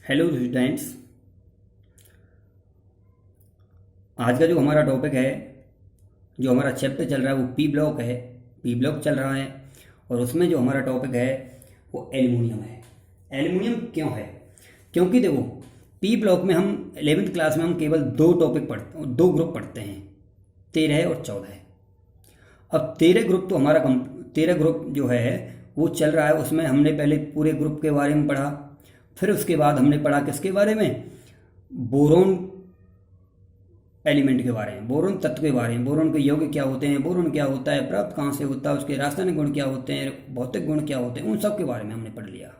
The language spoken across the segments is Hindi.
Hello students. आज का जो हमारा टॉपिक है, जो हमारा चैप्टर चल रहा है वो पी ब्लॉक है। पी ब्लॉक चल रहा है और उसमें जो हमारा टॉपिक है वो एल्युमिनियम है। एल्युमिनियम क्यों है? क्योंकि देखो, पी ब्लॉक में हम 11वीं क्लास में हम केवल दो ग्रुप पढ़ते हैं, 13 और 14। अब 13 ग्रुप जो है वो चल रहा है। उसमें हमने पहले पूरे ग्रुप के बारे में पढ़ा, फिर उसके बाद हमने पढ़ा किसके बारे में? बोरोन एलिमेंट के बारे में, बोरोन तत्व के बारे में। बोरोन के यौगिक क्या होते हैं, बोरोन क्या होता है, प्राप्त कहाँ से होता है, उसके रासायनिक गुण क्या होते हैं, भौतिक गुण क्या होते हैं, उन सब के बारे में हमने पढ़ लिया।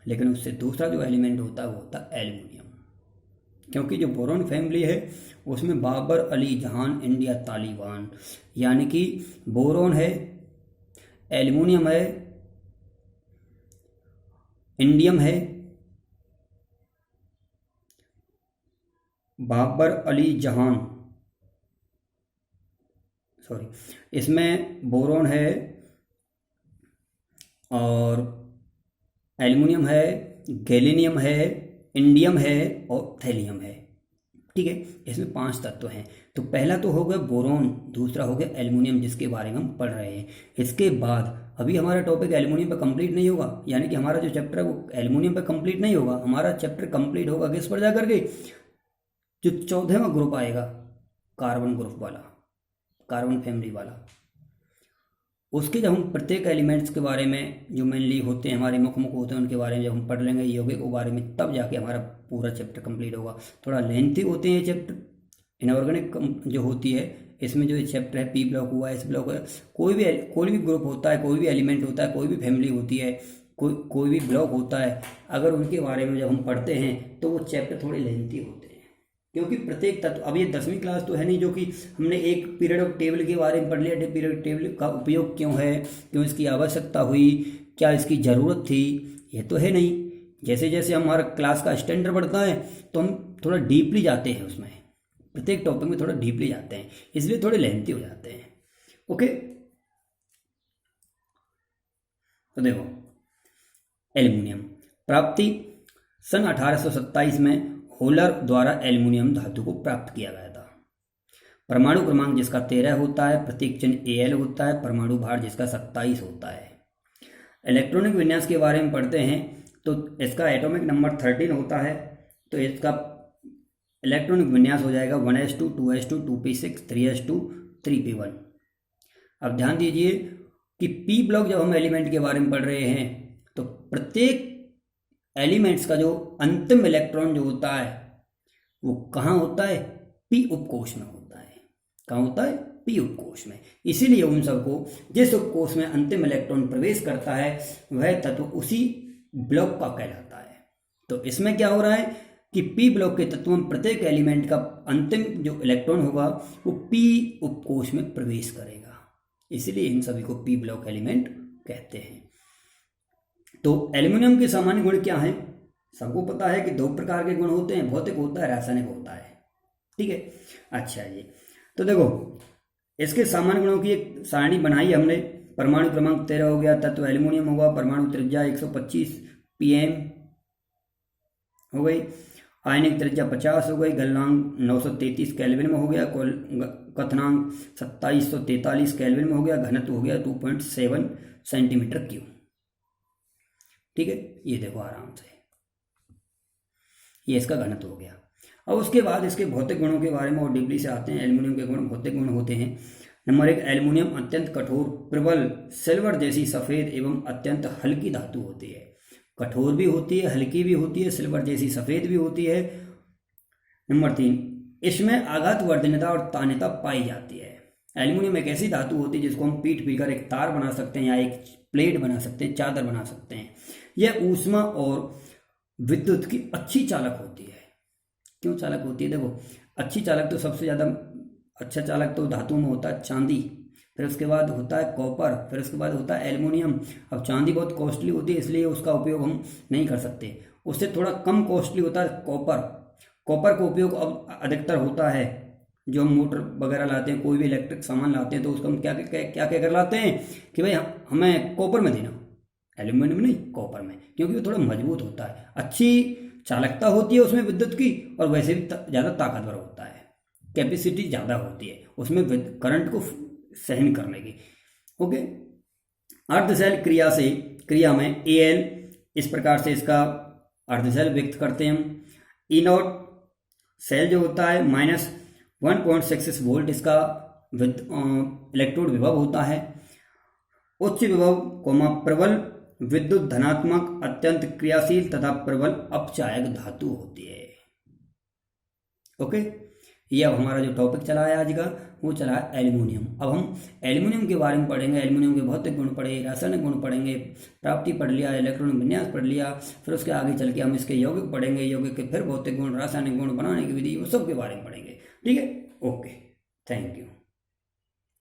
लेकिन उससे दूसरा जो एलिमेंट होता है वो होता है एल्युमिनियम। क्योंकि जो बोरोन फैमिली है उसमें बाबर, अली, जहान, इंडिया, तालिबान, यानी कि बोरोन है, एल्युमिनियम है, इंडियम है, बाबर, अली, जहान, सॉरी, इसमें बोरोन है और एल्युमिनियम है, गैलीनियम है, इंडियम है और थैलियम है। ठीक है, इसमें 5 तत्व हैं। तो पहला तो हो गया बोरोन, दूसरा हो गया एल्युमिनियम जिसके बारे में हम पढ़ रहे हैं। इसके बाद अभी हमारा टॉपिक एल्युमिनियम पर कंप्लीट नहीं होगा, यानी कि हमारा जो चैप्टर है वो एल्युमिनियम पर कंप्लीट नहीं होगा। हमारा चैप्टर कंप्लीट होगा किस पर जाकर के? जो 14वां ग्रुप आएगा, कार्बन ग्रुप वाला, कार्बन फैमिली वाला। उसके जब हम प्रत्येक एलिमेंट्स के बारे में जो मेनली होते हैं, हमारे मुख्य मुख्य होते हैं, उनके बारे में जब हम पढ़ लेंगे, यौगिक के बारे में, तब जाके हमारा पूरा चैप्टर कंप्लीट होगा। थोड़ा लेंथी होते हैं ये चैप्टर। इनऑर्गेनिक जो होती है, इसमें जो ये चैप्टर है, पी ब्लॉक हुआ, एस ब्लॉक है, कोई भी ग्रुप होता है, कोई भी एलिमेंट होता है, कोई भी फैमिली होती है, कोई भी ब्लॉक होता है, अगर उनके बारे में जब हम पढ़ते हैं तो वो चैप्टर थोड़े लेंथी होते हैं। क्योंकि प्रत्येक तत्व, अब ये 10वीं क्लास तो है नहीं जो कि हमने एक पीरियड ऑफ टेबल के बारे में पढ़ लिया। पीरियड टेबल का उपयोग क्यों है, क्यों इसकी आवश्यकता हुई, क्या इसकी ज़रूरत थी, ये तो है नहीं। जैसे जैसे हमारा क्लास का स्टैंडर्ड बढ़ता है तो हम थोड़ा डीपली जाते हैं उसमें, प्रत्येक टॉपिक में थोड़ा डीपली जाते हैं, इसलिए थोड़े लेंथी हो जाते हैं। ओके, तो देखो, एल्युमिनियम प्राप्ति सन 1827 में होलर द्वारा एल्युमिनियम धातु को प्राप्त किया गया था। परमाणु क्रमांक जिसका 13 होता है, प्रतीक चिन्ह Al होता है, परमाणु भार जिसका 27 होता है। इलेक्ट्रॉनिक विन्यास के बारे में पढ़ते हैं तो इसका एटॉमिक नंबर 13 होता है। तो इसका इलेक्ट्रॉनिक विन्यास हो जाएगा 1s2 2s2 2p6 3s2 3p1। अब ध्यान दीजिए कि पी ब्लॉक जब हम एलिमेंट के बारे में पढ़ रहे हैं तो प्रत्येक एलिमेंट्स का जो अंतिम इलेक्ट्रॉन जो होता है वो कहाँ होता है? पी उपकोष में होता है। कहाँ होता है? पी उपकोष में। इसीलिए उन सबको जिस उपकोष में अंतिम इलेक्ट्रॉन प्रवेश करता है वह तत्व उसी ब्लॉक का कहलाता है। तो इसमें क्या हो रहा है कि पी ब्लॉक के तत्वों में प्रत्येक एलिमेंट का अंतिम जो इलेक्ट्रॉन होगा वो पी उपकोष में प्रवेश करेगा, इसलिए इन सभी को पी ब्लॉक एलिमेंट कहते हैं। तो एल्युमिनियम के सामान्य गुण क्या हैं? सबको पता है कि 2 प्रकार के गुण होते हैं, भौतिक होता है, रासायनिक होता है। ठीक है, अच्छा जी। तो देखो, इसके सामान्य गुणों की एक सारणी बनाई हमने। परमाणु क्रमांक 13 हो गया, तत्व एल्युमिनियम होगा, परमाणु त्रिज्या 125 pm हो गई, आयनिक त्रिज्या 50 हो गई, गलनांक 933 केल्विन में हो गया, कथनांक 2743 केल्विन में हो गया, घनत्व हो गया 2.7 सेंटीमीटर क्यूब। ठीक है, ये देखो आराम से, ये इसका घनत्व हो गया। अब उसके बाद इसके भौतिक गुणों के बारे में और डीपली से आते हैं। एल्युमिनियम के गुण, भौतिक गुण होते हैं। नंबर 1, एल्युमिनियम अत्यंत कठोर, प्रबल, सिल्वर जैसी सफ़ेद एवं अत्यंत हल्की धातु होती है। कठोर भी होती है, हल्की भी होती है, सिल्वर जैसी सफ़ेद भी होती है। नंबर 3, इसमें आघात वर्धनता और तान्यता पाई जाती है। एल्युमिनियम एक ऐसी धातु होती है जिसको हम पीट पीकर एक तार बना सकते हैं या एक प्लेट बना सकते हैं, चादर बना सकते हैं। यह ऊष्मा और विद्युत की अच्छी चालक होती है। क्यों चालक होती है? देखो, अच्छी चालक तो सबसे ज़्यादा अच्छा चालक तो धातु में होता है चांदी, फिर उसके बाद होता है कॉपर, फिर उसके बाद होता है एल्युमिनियम। अब चांदी बहुत कॉस्टली होती है इसलिए उसका उपयोग हम नहीं कर सकते। उससे थोड़ा कम कॉस्टली होता है कॉपर। कॉपर का उपयोग अब अधिकतर होता है, जो हम मोटर वगैरह लाते हैं, कोई भी इलेक्ट्रिक सामान लाते हैं तो उसको हम क्या क्या क्या क्या कर लाते हैं कि भाई हमें कॉपर में देना, एल्यूमिनियम नहीं, कॉपर में, क्योंकि वो थोड़ा मजबूत होता है, अच्छी चालकता होती है उसमें विद्युत की, और वैसे भी ज़्यादा ताकतवर होता है, कैपेसिटी ज़्यादा होती है उसमें करंट को सहन करने की। ओके, अर्धशैल क्रिया में Al इस प्रकार से इसका अर्धशैल व्यक्त करते हैं हम। E0 सेल जो होता है -1.66 वोल्ट इसका इलेक्ट्रोड विभव होता है। उच्च विभव प्रबल विद्युत धनात्मक अत्यंत क्रियाशील तथा प्रबल अपचायक धातु होती है। ओके, ये अब हमारा जो टॉपिक चला है आज का वो चला है एल्युमिनियम। अब हम एल्युमिनियम के बारे में पढ़ेंगे, एल्युमिनियम के भौतिक गुण पढ़े, रासायनिक गुण पढ़ेंगे, प्राप्ति पढ़ लिया, इलेक्ट्रॉन विन्यास पढ़ लिया, फिर उसके आगे चल के हम इसके यौगिक पढ़ेंगे, यौगिक के फिर भौतिक गुण, रासायनिक गुण, बनाने की विधि, वो सब के बारे में पढ़ेंगे। ठीक है, ओके, थैंक यू।